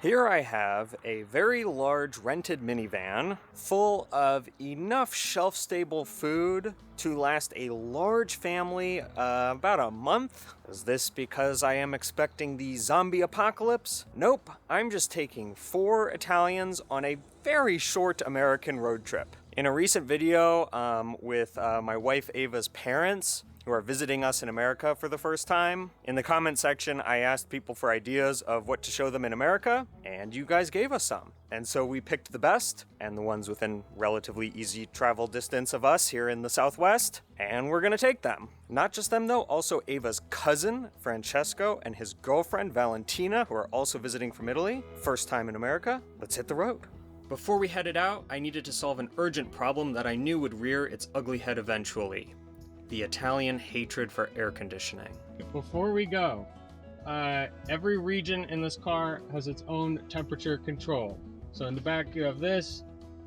Here I have a very large rented minivan full of enough shelf-stable food to last a large family about a month. Is this because I am expecting the zombie apocalypse? Nope, I'm just taking 4 Italians on a very short American road trip. In a recent video with my wife Ava's parents, who are visiting us in America for the first time, in the comment section I asked people for ideas of what to show them in America, and you guys gave us some. And so we picked the best, and the ones within relatively easy travel distance of us here in the Southwest, and we're gonna take them. Not just them though, also Ava's cousin, Francesco, and his girlfriend, Valentina, who are also visiting from Italy. First time in America, let's hit the road. Before we headed out, I needed to solve an urgent problem that I knew would rear its ugly head eventually. The Italian hatred for air conditioning. Before we go, every region in this car has its own temperature control. So in the back you have this,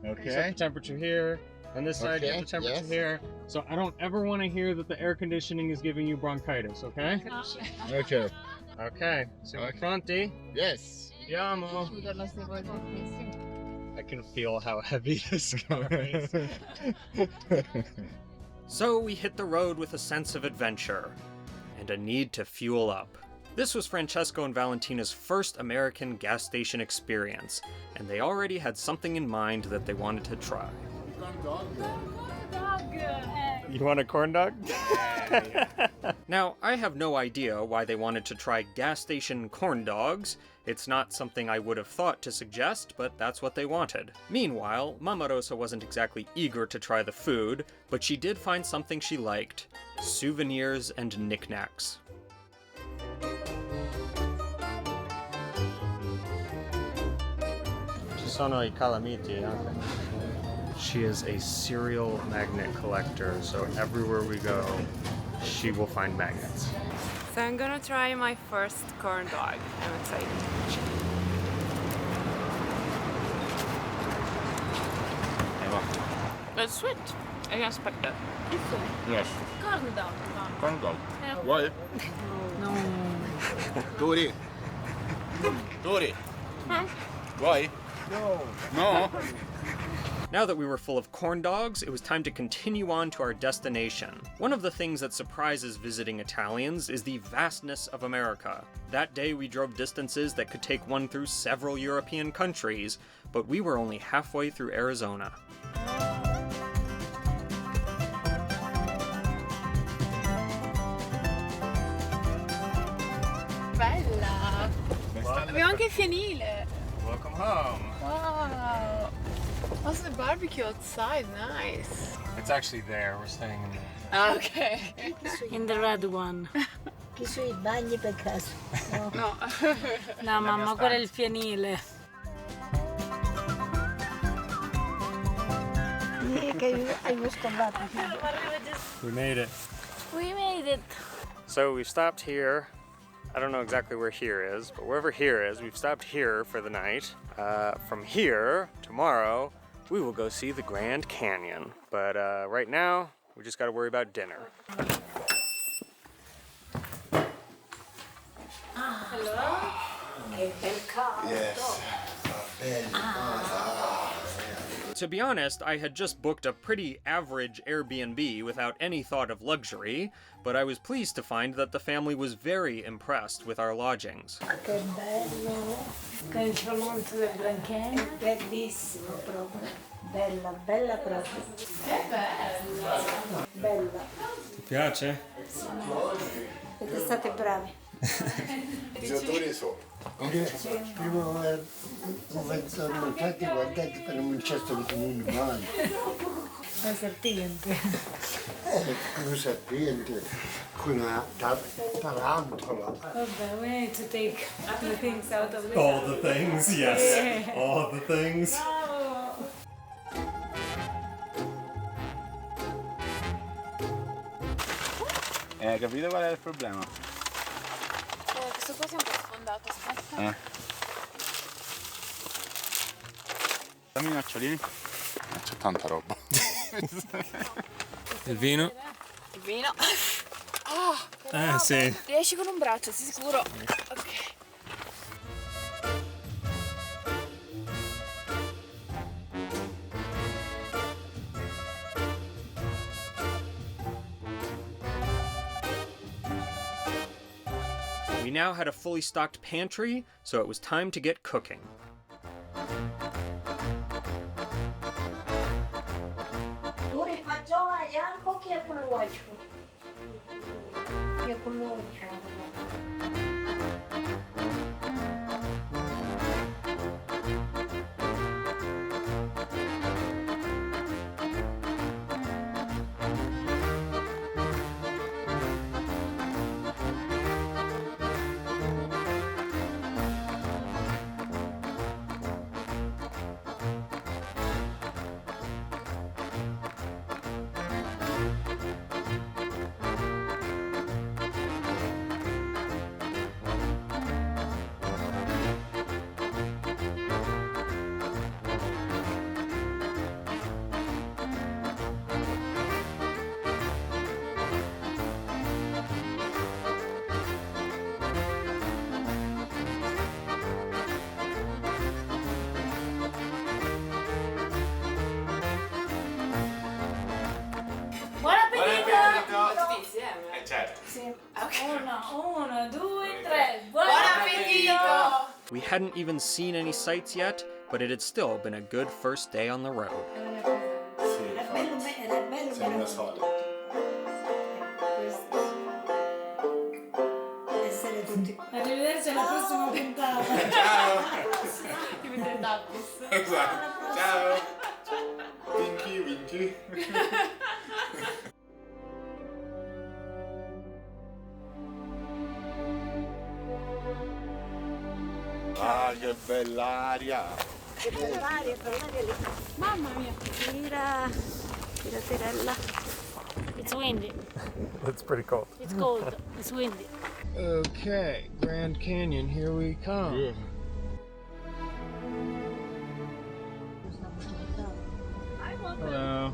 okay. You set the temperature here, on this side you have the temperature here. So I don't ever want to hear that the air conditioning is giving you bronchitis, okay? Okay. Okay, siamo pronti? Yes. Andiamo. I can feel how heavy this car is. So we hit the road with a sense of adventure and a need to fuel up. This was Francesco and Valentina's first American gas station experience, and they already had something in mind that they wanted to try. You want a corn dog? Now, I have no idea why they wanted to try gas station corn dogs. It's not something I would have thought to suggest, but that's what they wanted. Meanwhile, Mama Rosa wasn't exactly eager to try the food, but she did find something she liked: souvenirs and knickknacks. Ci sono I calamiti anche. She is a serial magnet collector, so everywhere we go, she will find magnets. So I'm gonna try my first corn dog. I'm excited. It's sweet. I expect it. Yes. Corn dog. Corn dog. Why? No. Dori. Dori. Huh? Why? No. Now that we were full of corn dogs, it was time to continue on to our destination. One of the things that surprises visiting Italians is the vastness of America. That day we drove distances that could take one through several European countries, but we were only halfway through Arizona. Bella! Abbiamo anche il fienile! Welcome home! Wow! Also the barbecue outside, nice. It's actually there, we're staying in there. Okay. In the red one. Chi sui bagni per caso? No. No. No, mamma, quello è il fienile. Che hai scavato. We made it. We made it. So we've stopped here. I don't know exactly where here is, but wherever here is, we've stopped here for the night. From here, tomorrow, we will go see the Grand Canyon. But right now, we just gotta worry about dinner. Hello? Che bel caldo. Yes. To be honest, I had just booked a pretty average Airbnb without any thought of luxury, but I was pleased to find that the family was very impressed with our lodgings. Che bello. Con il tramonto del Grand Canyon. Bellissimo proprio. Bella, bella proprio. Bella. Ti piace? Siete stati bravi. Giocatori sopra. Prima ho pensato, infatti guardate per un cesto di comune male. È serpiente. Una serpiente, con una tarantola. Vabbè, we need to take the things out of this. All the things, yes. Yeah. All the things. Capito qual è il problema? Questo qua si è un po' sfondato, aspetta. Dammi i nocciolini. C'è tanta roba. Il vino? Il vino. Oh, Sì. Riesci con un braccio, sei sicuro? Ok. We now had a fully stocked pantry, so it was time to get cooking. Buon appetito! Tutti insieme. Certo. Uno, due, tre. Buon appetito! We hadn't even seen any sights yet, but it had still been a good first day on the road. Sembra solo. Essere tutti. Arrivederci alla prossima puntata. Ciao. Diventa tappis. Esatto. Ciao. Winky, Winky. Ah, che bell'aria! Che bell'aria lì. Mamma mia. Tira, tirella. It's windy. That's pretty cold. It's cold. It's windy. Okay, Grand Canyon, here we come. Hello.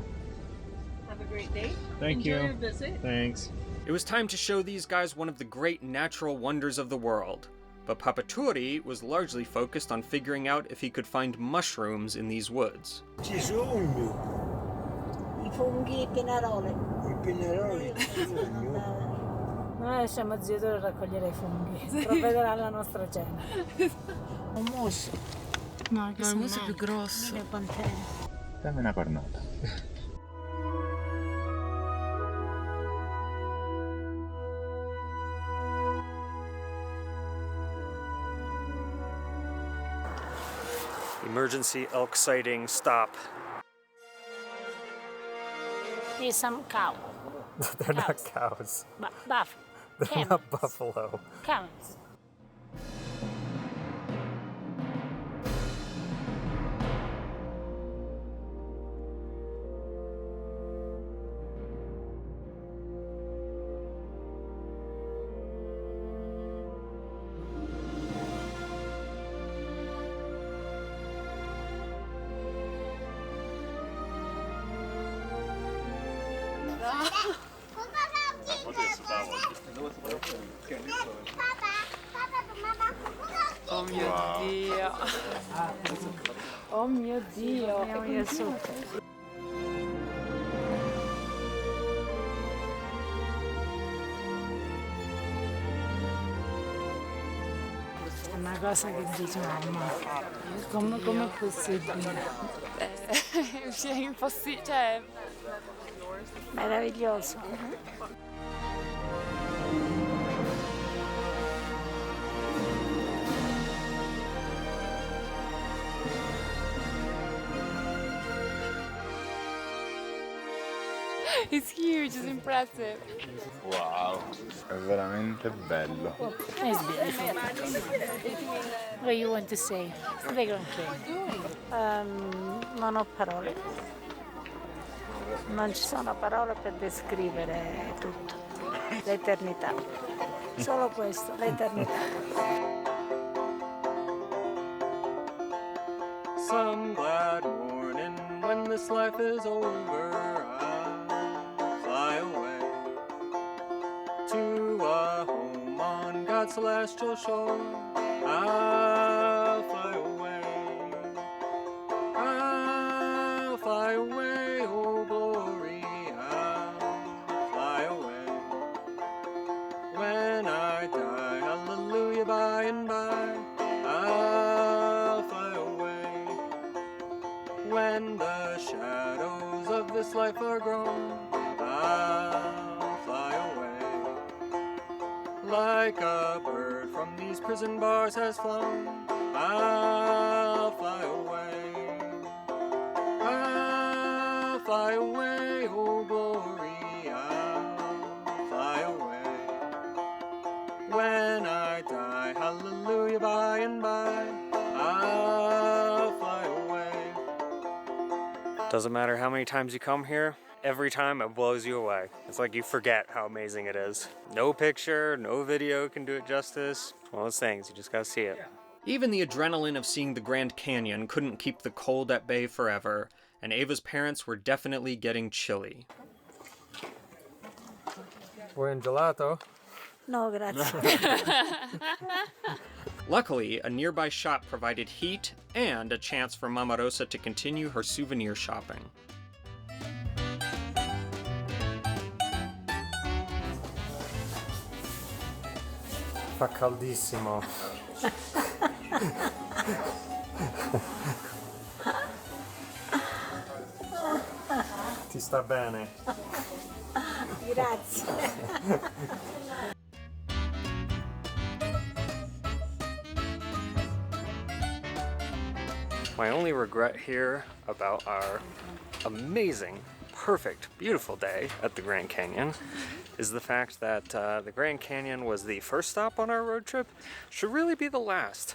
Have a great day. Thank Enjoy your visit. Thanks. It was time to show these guys one of the great natural wonders of the world. But Papaturi was largely focused on figuring out if he could find mushrooms in these woods. Ci sono I funghi, i pinarole. i pineroli, ci sono. Noi siamo a Zio a raccogliere i funghi. Provvederà alla nostra cena. Un muso. No, il muso è più grosso. Le pantene. Dammi una cornata. Emergency elk sighting, stop. Here's some cow. They're not cows. Buff. They're not buffalo. Camels. Oh mio Dio. Oh mio Dio. Andiamo io su. È una cosa che dici mamma. Come è possibile? È impossibile. Cioè. Meraviglioso. It's huge, it's impressive. Wow, è veramente bello. It's beautiful. What you want to say? The Grand Canyon. Non ho parole. Non ci sono parole per descrivere tutto. L'eternità. Solo questo, l'eternità. Some glad morning when this life is over, I'll fly away to a home on God's celestial shore. I'll fly away. I'll fly away, oh glory, I'll fly away. When I die, When the shadows of this life are grown, I'll fly away. Like a bird from these prison bars has flown, I'll fly away. I'll fly away, oh glory, I'll fly away. When I die, hallelujah, by and by, I'll fly away. Doesn't matter how many times you come here, every time it blows you away. It's like you forget how amazing it is. No picture, no video can do it justice. One of those things, you just gotta see it. Even the adrenaline of seeing the Grand Canyon couldn't keep the cold at bay forever, and Ava's parents were definitely getting chilly. Buon gelato. No, grazie. Luckily, a nearby shop provided heat and a chance for Mama Rosa to continue her souvenir shopping. Fa caldissimo. Ti sta bene? Grazie. My only regret here about our amazing, perfect, beautiful day at the Grand Canyon is the fact that the Grand Canyon was the first stop on our road trip. Should really be the last.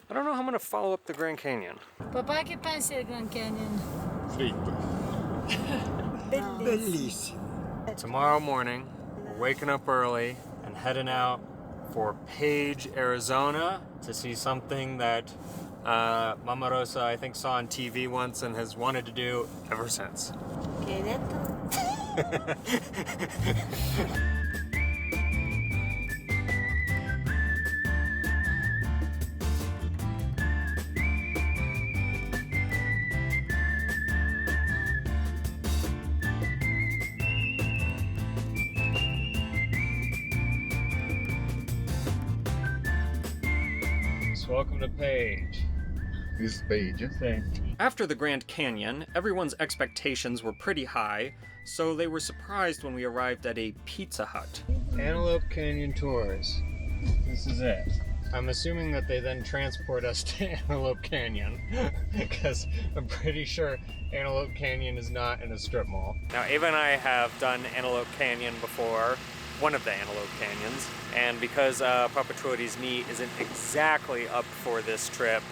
I don't know how I'm gonna follow up the Grand Canyon. Papà, che pensi del Grand Canyon? Fritto. Bellissimo. Tomorrow morning, we're waking up early and heading out for Page, Arizona to see something that Mama Rosa, I think, saw on TV once and has wanted to do ever since. Che hai detto? Welcome to Page. This page. After the Grand Canyon, everyone's expectations were pretty high, so they were surprised when we arrived at a Pizza Hut. Antelope Canyon Tours. This is it. I'm assuming that they then transport us to Antelope Canyon, because I'm pretty sure Antelope Canyon is not in a strip mall. Now, Ava and I have done Antelope Canyon before, one of the Antelope Canyons, and because Papa Trody's knee isn't exactly up for this trip,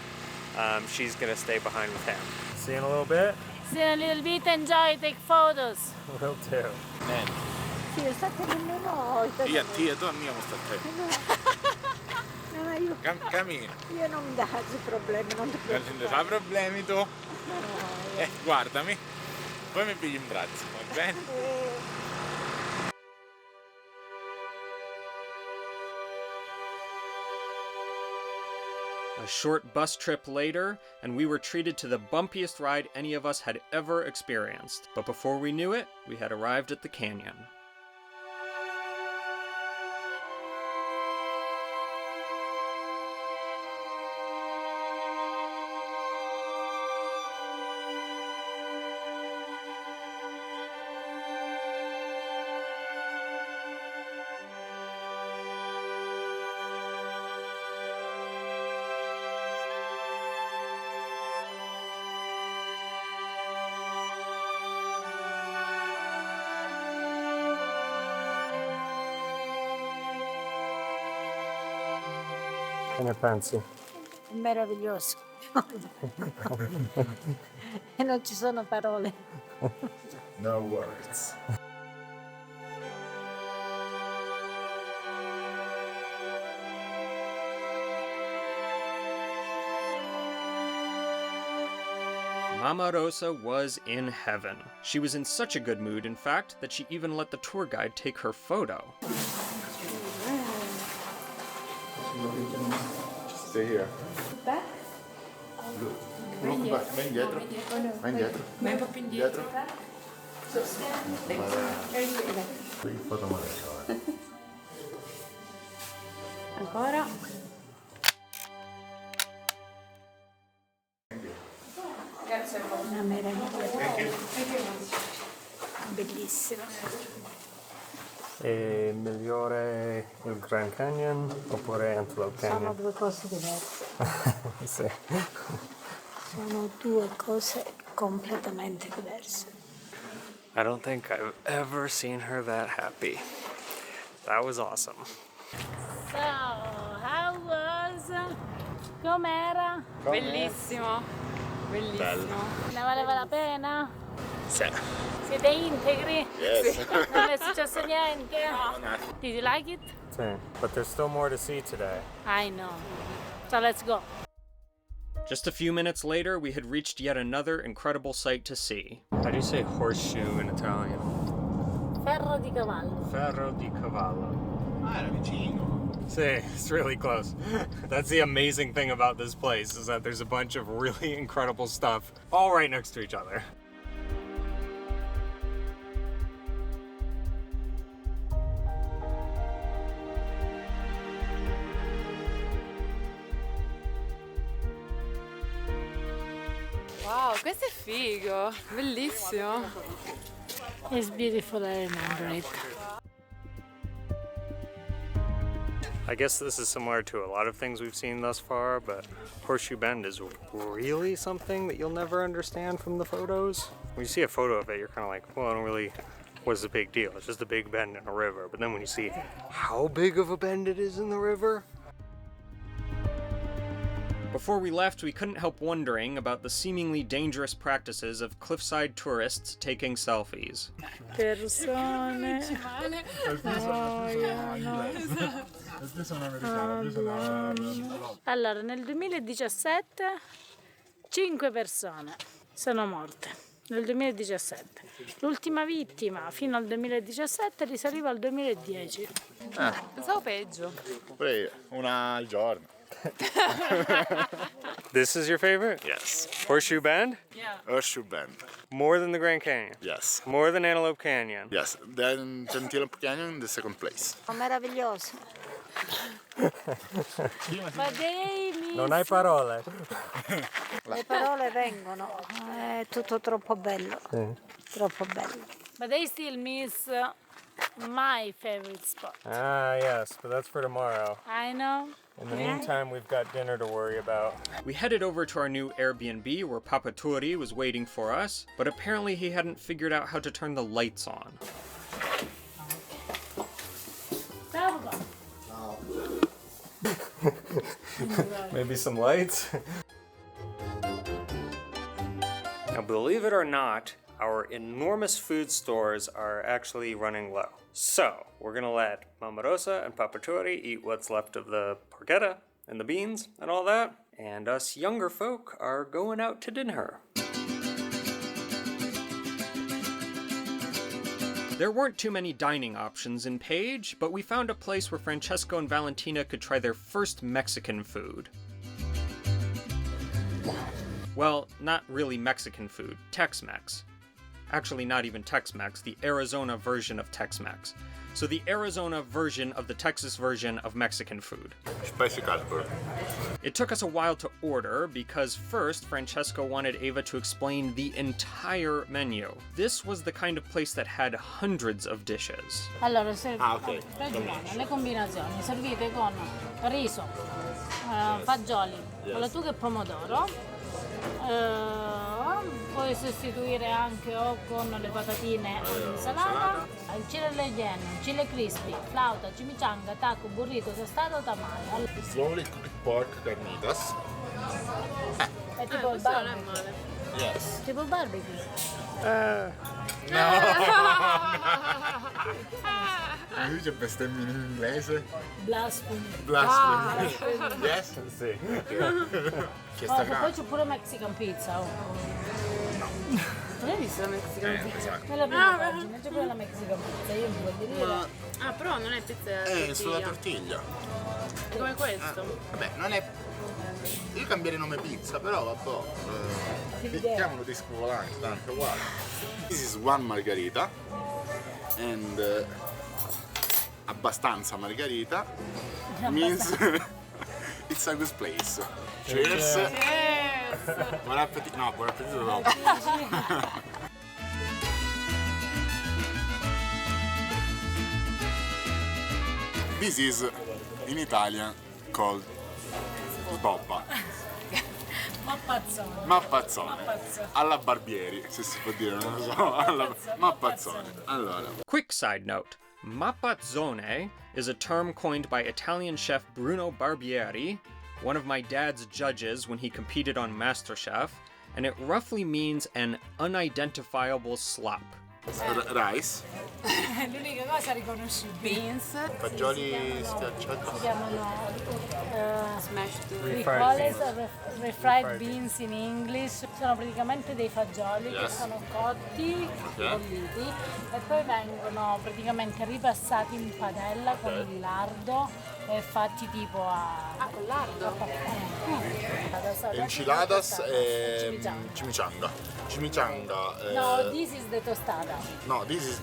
she's gonna stay behind with him. See you in a little bit? See you in a little bit, enjoy, take photos. Will do. Sì, io sto tenendo no. Tia, dormiamo sta te. No, ma io, Cammina. io non mi dà problemi, non ti Non preoccupare. hai problemi tu? Guardami. Poi mi pigli in braccio, va bene? A short bus trip later, and we were treated to the bumpiest ride any of us had ever experienced. But before we knew it, we had arrived at the canyon. Che ne pensi? È meraviglioso. E non ci sono parole. No words. Mama Rosa was in heaven. She was in such a good mood, in fact, that she even let the tour guide take her photo. Stay here. Back? Look back. Vai indietro. Vai indietro. Vai un po' più indietro. Qui foto male. Ancora. Una meraviglia. Bellissima. È migliore il Grand Canyon oppure Antelope Sono Canyon? due cose diverse. Sì. Sono due cose completamente diverse. I don't think I've ever seen her that happy. That was awesome. So, how was? Com'era? Bellissimo. Bellissimo. Ne valeva la pena? Sì. Siete integri? Yes. Non è successo niente? Did you like it? Sì. But there's still more to see today. I know. So let's go. Just a few minutes later, we had reached yet another incredible sight to see. How do you say horseshoe in Italian? Ferro di cavallo. Ferro di cavallo. Ah, era vicino. See, it's really close. That's the amazing thing about this place, is that there's a bunch of really incredible stuff all right next to each other. Wow, questo è figo. Bellissimo. It's beautiful, I remember it. I guess this is similar to a lot of things we've seen thus far, but Horseshoe Bend is really something that you'll never understand from the photos. When you see a photo of it, you're kind of like, well, I don't really, what's the big deal? It's just a big bend in a river. But then when you see how big of a bend it is in the river. Before we left, we couldn't help wondering about the seemingly dangerous practices of cliffside tourists taking selfies. Persone. Allora, nel 2017 5 persone sono morte. Nel 2017. L'ultima vittima fino al 2017 risaliva al 2010. Pensavo peggio. Pure una al giorno. This is your favorite? Yes. Horseshoe Bend? Horseshoe Bend. More than the Grand Canyon? Yes. More than Antelope Canyon? Yes. Then Antelope Canyon, the second place. Meraviglioso. Ma dei Non hai parole. Le parole vengono, è tutto troppo bello. Troppo bello. But they still miss my favorite spot. Ah, yes, but that's for tomorrow. I know. In the meantime, we've got dinner to worry about. We headed over to our new Airbnb where Papa Turi was waiting for us, but apparently he hadn't figured out how to turn the lights on. Maybe some lights? Now, believe it or not, our enormous food stores are actually running low. So, we're gonna let Mama Rosa and Papa Turi eat what's left of the porchetta and the beans and all that, and us younger folk are going out to dinner. There weren't too many dining options in Page, but we found a place where Francesco and Valentina could try their first Mexican food. Well, not really Mexican food, Tex-Mex. Actually, not even Tex-Mex, the Arizona version of Tex-Mex. So the Arizona version of the Texas version of Mexican food. Spicy casper. It took us a while to order because first Francesco wanted Eva to explain the entire menu. This was the kind of place that had hundreds of dishes. Allora, ok. ragioniamo, le combinazioni servite con riso, fagioli, con lattuga e pomodoro. Puoi sostituire anche o con le patatine all'insalata, il chile relleno, chile crispy, flauta, chimichanga, taco, burrito, tostato, tamale. Slowly cooked pork carnitas. È tipo il barbecue. Yes. Tipo il barbecue. Come dice bestemmia in inglese? Blasphemy. Blasphemy. Yes? Sì. Che sta Poi c'è pure Mexican pizza. Non hai visto la Mexican pizza? Nella prima pagina c'è pure la Mexican pizza, io mi voglio dire. Ah, però non è pizza sulla tortiglia. È come questo. Vabbè, non è... Io cambierei nome pizza, però vabbè. Chiamalo disco volante, tanto uguale. This is one margarita. And... abbastanza margarita. Means... it's a good place. Cheers! Yes! Buon appetito. No, buon appetito dopo. This is in Italian called sbobba. Mappazzone. Mappazzone. Alla Barbieri, se si può dire, non lo so. Mappazzone. Allora. Quick side note. Mappazzone is a term coined by Italian chef Bruno Barbieri, one of my dad's judges when he competed on MasterChef, and it roughly means an unidentifiable slop. Rice. L'unica cosa riconoscibile. Beans, Fagioli schiacciati. Si chiamano smashed frijoles, refried beans in English. Sono praticamente dei fagioli che Yes. sono cotti, bolliti e poi vengono praticamente ripassati in padella con il lardo e fatti tipo a... con lardo. Enchiladas e chimichanga. Chimichanga. No, this is the tostata. No, this is.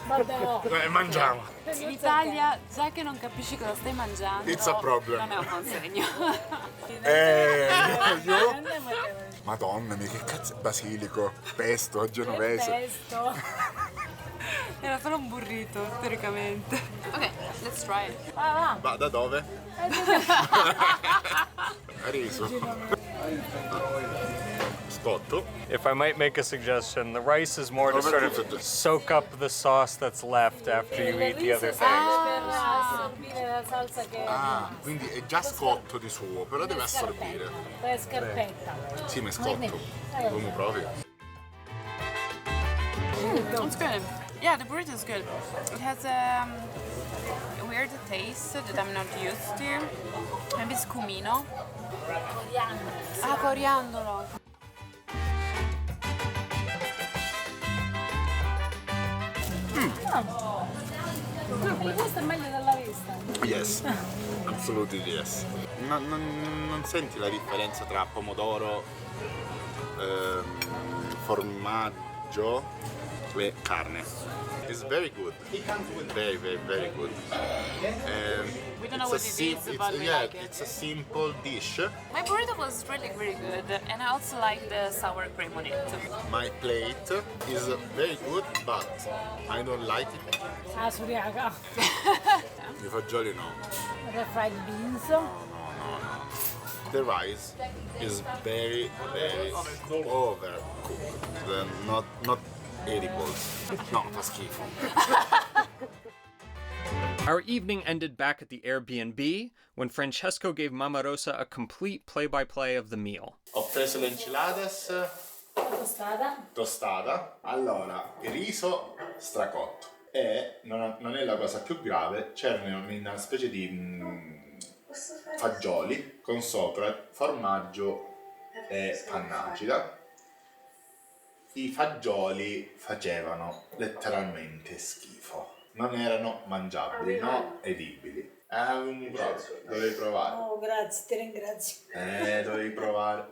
Vabbè, no. Mangiamo. In Italia, già che non capisci cosa stai mangiando, It's a problem. non è un buon segno. Io? Madonna mia, che cazzo è basilico? Pesto, genovese. Pesto. Era solo un burrito, teoricamente. Ok, let's try it. Ah, Ma da dove? Riso. Scotto. If I might make a suggestion, the rice is more to sort of soak up the sauce that's left after you eat the other things. per assorbire la salsa che Ah, quindi è già scotto di suo, però deve assorbire. è scarpetta. Sì, ma è scotto. Come proprio. It's good. Yeah, the burrito is good. It has a weird taste that I'm not used to. Maybe it's cumino. Ah, coriandolo. Questo è meglio della vista. Yes, absolutely yes. Non senti la differenza tra pomodoro, formaggio e carne. It's very good. Very, very, very good. We don't know what it is, but we like it. It's a simple dish. My burrito was really, really good, and I also like the sour cream on it. My plate is very good, but I don't like it. Ah, suriaca. I fagioli no. Refried beans. The rice is very, very overcooked. Not edible. No, fa schifo. Our evening ended back at the Airbnb when Francesco gave Mama Rosa a complete play-by-play of the meal. Ho preso le enchiladas Tostata. tostada. Allora, il riso stracotto. E non è la cosa più grave, c'erano una specie di fagioli con sopra formaggio e panna acida. I fagioli facevano letteralmente schifo. Non erano mangiabili, no edibili. Dovevi provare. Oh, grazie, ti ringrazio. Dovevi provare.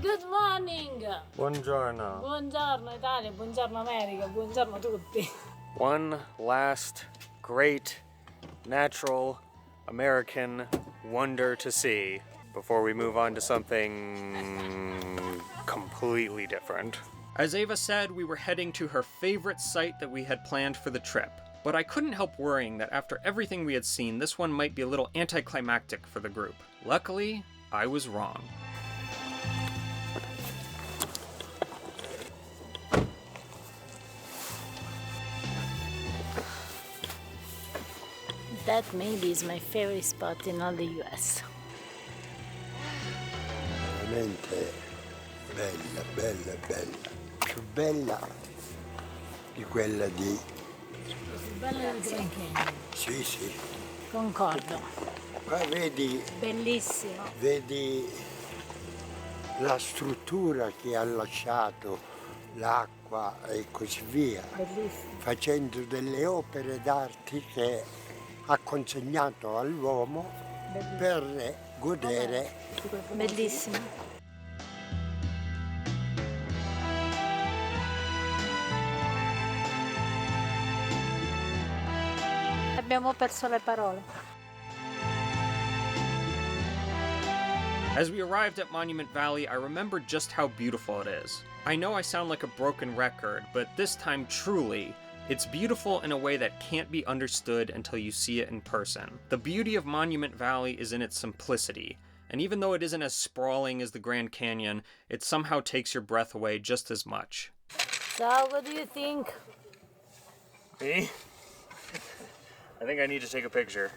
Good morning. Buongiorno. Buongiorno Italia, buongiorno America, buongiorno a tutti. One last great natural American wonder to see before we move on to something completely different. As Ava said, we were heading to her favorite site that we had planned for the trip. But I couldn't help worrying that after everything we had seen, this one might be a little anticlimactic for the group. Luckily, I was wrong. That maybe is my favorite spot in all the US. Veramente bella, bella, bella. Più bella di quella di... Bella del Grand Canyon. Sì, sì. Concordo. Qua vedi Bellissimo. la struttura che ha lasciato l'acqua e così via, Bellissimo. facendo delle opere d'arte che ha consegnato all'uomo per godere. Bellissimo. Abbiamo perso le parole. As we arrived at Monument Valley, I remembered just how beautiful it is. I know I sound like a broken record, but this time truly, it's beautiful in a way that can't be understood until you see it in person. The beauty of Monument Valley is in its simplicity, and even though it isn't as sprawling as the Grand Canyon, it somehow takes your breath away just as much. So, what do you think? Me? I think I need to take a picture.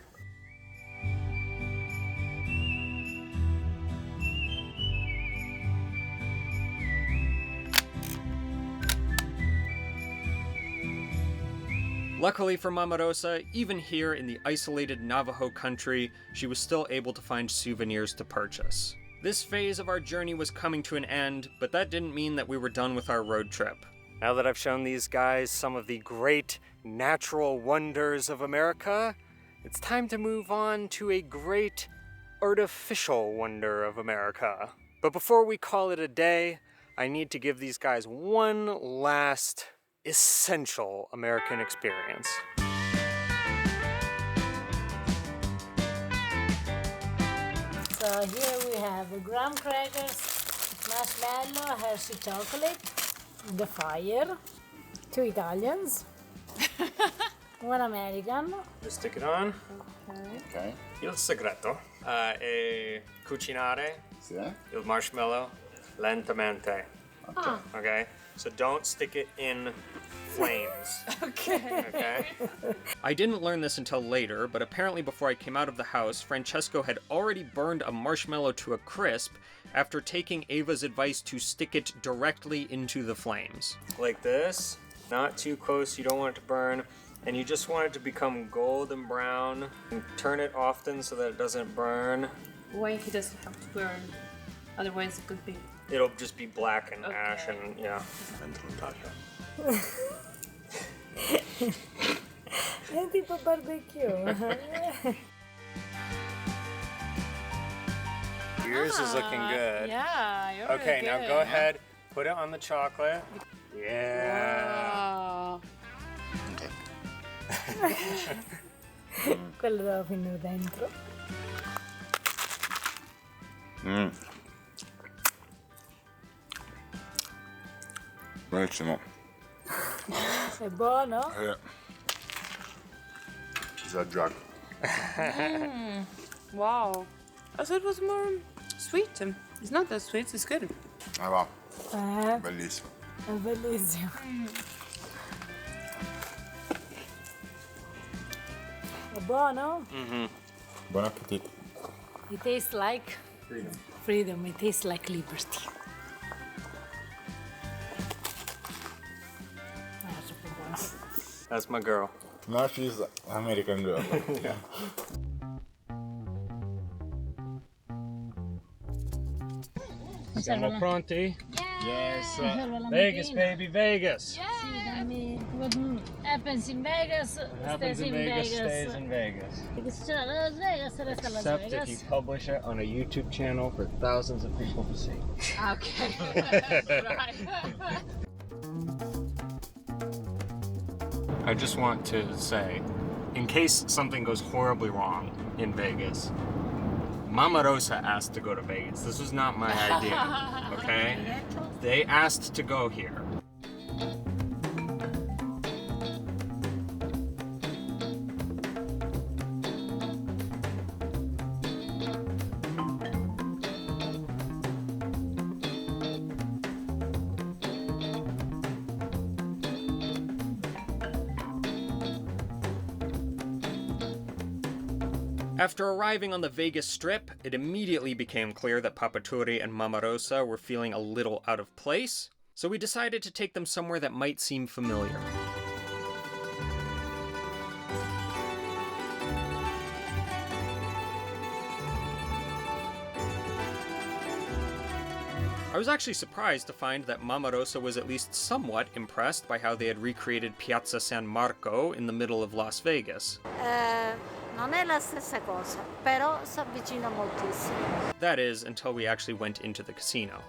Luckily for Mama Rosa, even here in the isolated Navajo country, she was still able to find souvenirs to purchase. This phase of our journey was coming to an end, but that didn't mean that we were done with our road trip. Now that I've shown these guys some of the great natural wonders of America, it's time to move on to a great artificial wonder of America. But before we call it a day, I need to give these guys one last essential American experience. So here we have graham crackers, marshmallow, Hershey chocolate, the fire, 2 Italians, 1 American. Just stick it on. Ok. Il segreto è cucinare Sì. il marshmallow lentamente. Okay? So don't stick it in flames. Okay? I didn't learn this until later, but apparently before I came out of the house, Francesco had already burned a marshmallow to a crisp after taking Ava's advice to stick it directly into the flames. Like this, not too close, you don't want it to burn, and you just want it to become golden brown. And turn it often so that it doesn't burn. Why he doesn't have to burn? Otherwise it could be. It'll just be black and ash and yeah. È tipo barbecue. Yours is looking good. Yeah, you're Okay, really now good. go ahead, put it on the chocolate. Yeah. Wow. Quello devo finire dentro. Buonissimo. È buono? Ci sa già. Wow. I thought it was more sweet. It's not that sweet, it's good. Va. Bellissimo. È bellissimo. È buono? Buon appetito. It tastes like freedom. It tastes like liberty. È troppo buono. That's my girl. No, she's American girl. Siamo pronti? Yes. Vegas, baby, Vegas. Sì, dammi. What happens in Vegas Happens stays in Vegas, stays in Vegas. Perché se c'è Las Vegas, resta a Las Except if you Vegas. publish it on a YouTube channel for thousands of people to see. Okay. Right. I just want to say, in case something goes horribly wrong in Vegas, Mama Rosa asked to go to Vegas. This was not my idea, okay? They asked to go here. After arriving on the Vegas Strip, it immediately became clear that Papaturi and Mama Rosa were feeling a little out of place, so we decided to take them somewhere that might seem familiar. I was actually surprised to find that Mama Rosa was at least somewhat impressed by how they had recreated Piazza San Marco in the middle of Las Vegas. Non è la stessa cosa, però si avvicina moltissimo. That is, until we actually went into the casino.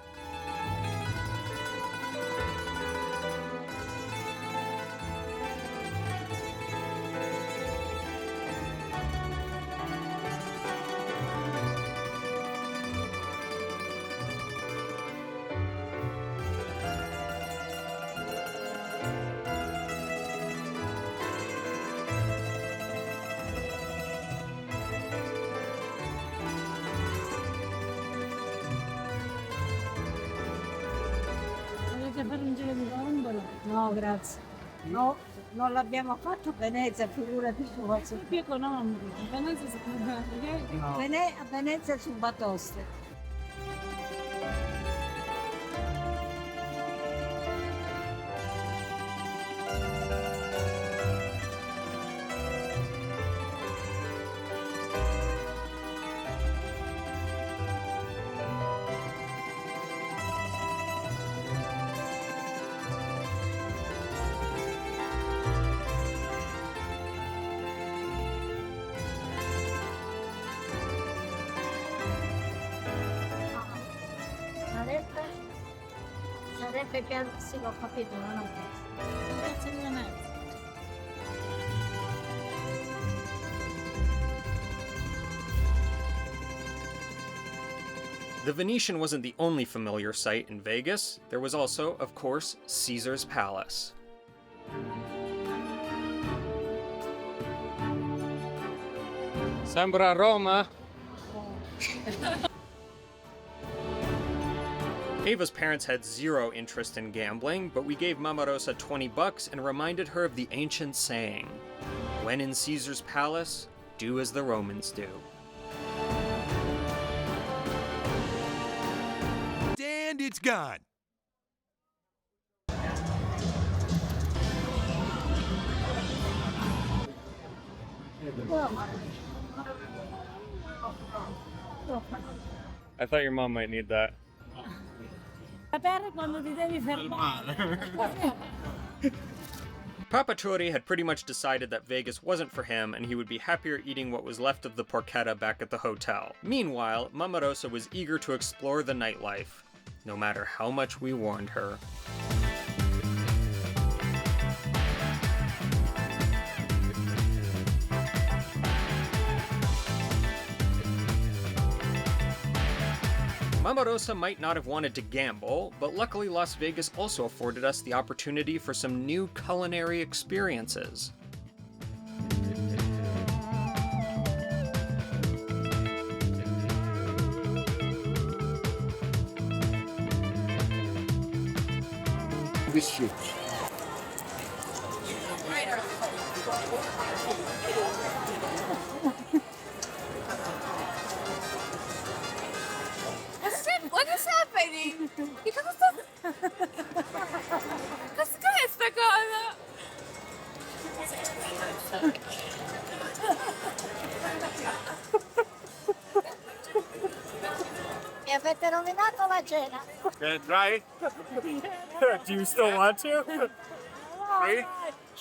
Volete fare un giro di gondola? No, grazie. No, non l'abbiamo fatto a Venezia, figurati su. È più economico. Venezia si può fare. A Venezia su Batoste. Sarebbe che sì, l'ho capito, non ho capito. Grazie di Venezia. The Venetian wasn't the only familiar sight in Vegas. There was also, of course, Caesar's Palace. Sembra Roma. Ava's parents had zero interest in gambling, but we gave Mama Rosa $20 and reminded her of the ancient saying, "When in Caesar's palace, do as the Romans do." And it's gone. I thought your mom might need that. Sapere quando ti devi fermare. Papa Tori had pretty much decided that Vegas wasn't for him and he would be happier eating what was left of the porchetta back at the hotel. Meanwhile, Mama Rosa was eager to explore the nightlife, no matter how much we warned her. Mama Rosa might not have wanted to gamble, but luckily Las Vegas also afforded us the opportunity for some new culinary experiences. Visci. What is happening? Che cosa sta... Cos'è sta cosa? Mi avete rovinato la cena. Try? Do you still want to? 3,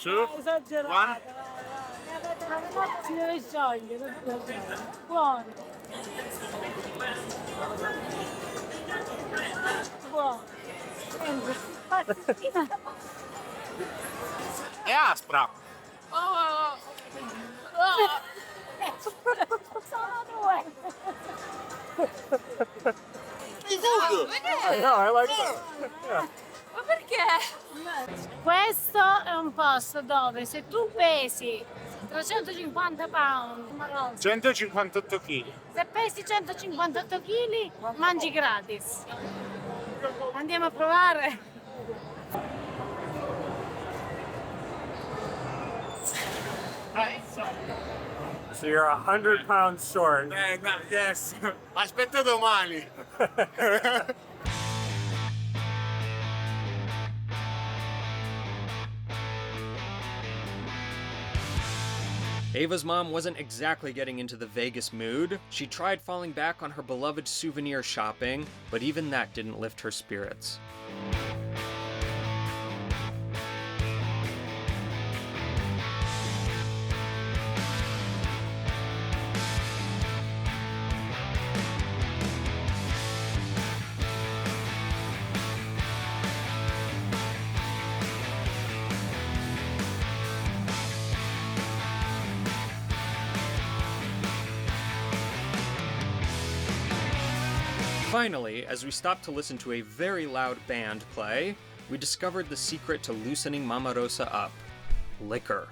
2, 1. Mi avete rovinato. Si deve sciogliere. Buono. Buono. È aspra. Oh. Sono due. Good. I like that. Ma perché? Questo è un posto dove se tu pesi 350 pound, 158 kg. se pesi 158 kg, mangi gratis. Andiamo a provare? So you're 100 pounds short. Yes. Aspetta domani. Ava's mom wasn't exactly getting into the Vegas mood. She tried falling back on her beloved souvenir shopping, but even that didn't lift her spirits. Finally, as we stopped to listen to a very loud band play, we discovered the secret to loosening Mama Rosa up: liquor.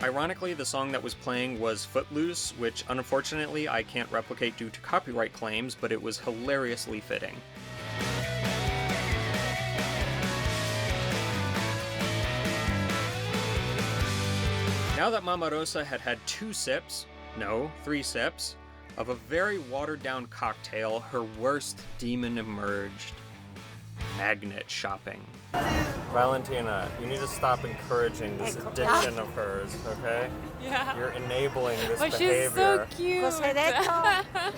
Ironically, the song that was playing was Footloose, which unfortunately I can't replicate due to copyright claims, but it was hilariously fitting. Now that Mama Rosa had had 2 sips, no, 3 sips, of a very watered-down cocktail, her worst demon emerged. Magnet shopping. Valentina, you need to stop encouraging this addiction of hers, okay? Yeah. You're enabling this But behavior. she's so cute. Cosa hai detto?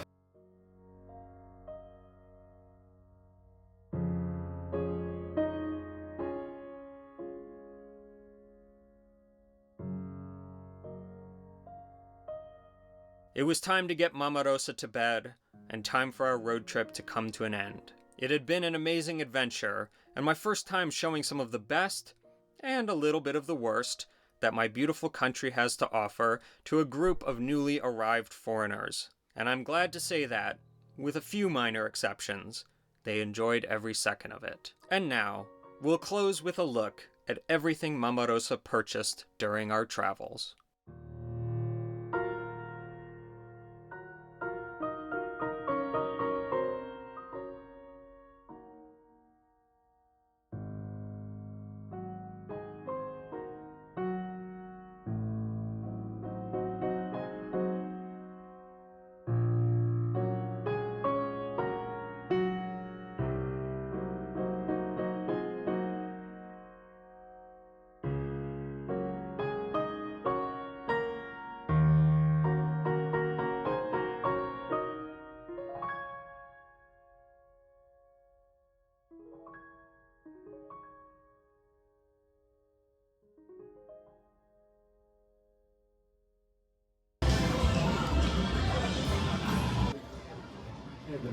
It was time to get Mama Rosa to bed, and time for our road trip to come to an end. It had been an amazing adventure, and my first time showing some of the best, and a little bit of the worst, that my beautiful country has to offer to a group of newly arrived foreigners. And I'm glad to say that, with a few minor exceptions, they enjoyed every second of it. And now, we'll close with a look at everything Mama Rosa purchased during our travels.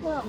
Well,